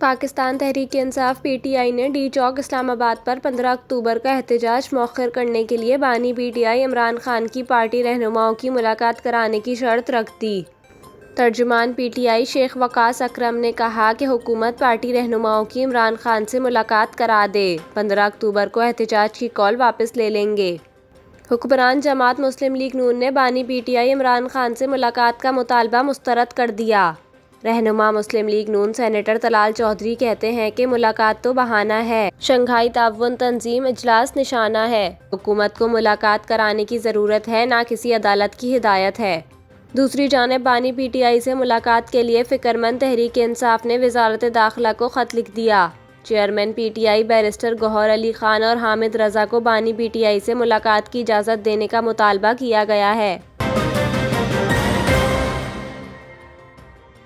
پاکستان تحریک انصاف پی T آئی نے D چوک اسلام آباد پر 15 اکتوبر کا احتجاج مؤخر کرنے کے لیے بانی پی ٹی آئی عمران خان کی پارٹی رہنماؤں کی ملاقات کرانے کی شرط رکھ دی۔ ترجمان پی ٹی آئی شیخ وقاص اکرم نے کہا کہ حکومت پارٹی رہنماؤں کی عمران خان سے ملاقات کرا دے، 15 اکتوبر کو احتجاج کی کال واپس لے لیں گے۔ حکمران جماعت مسلم لیگ نون نے بانی پی ٹی آئی عمران خان سے ملاقات کا مطالبہ مسترد کر دیا۔ رہنما مسلم لیگ نون سینیٹر طلال چودھری کہتے ہیں کہ ملاقات تو بہانہ ہے، شنگھائی تعاون تنظیم اجلاس نشانہ ہے، حکومت کو ملاقات کرانے کی ضرورت ہے، نہ کسی عدالت کی ہدایت ہے۔ دوسری جانب بانی پی ٹی آئی سے ملاقات کے لیے فکرمند تحریک انصاف نے وزارت داخلہ کو خط لکھ دیا۔ Chairman P T I barrister Gohar Ali Khan اور حامد رضا کو بانی پی ٹی آئی سے ملاقات کی اجازت دینے کا مطالبہ کیا گیا ہے۔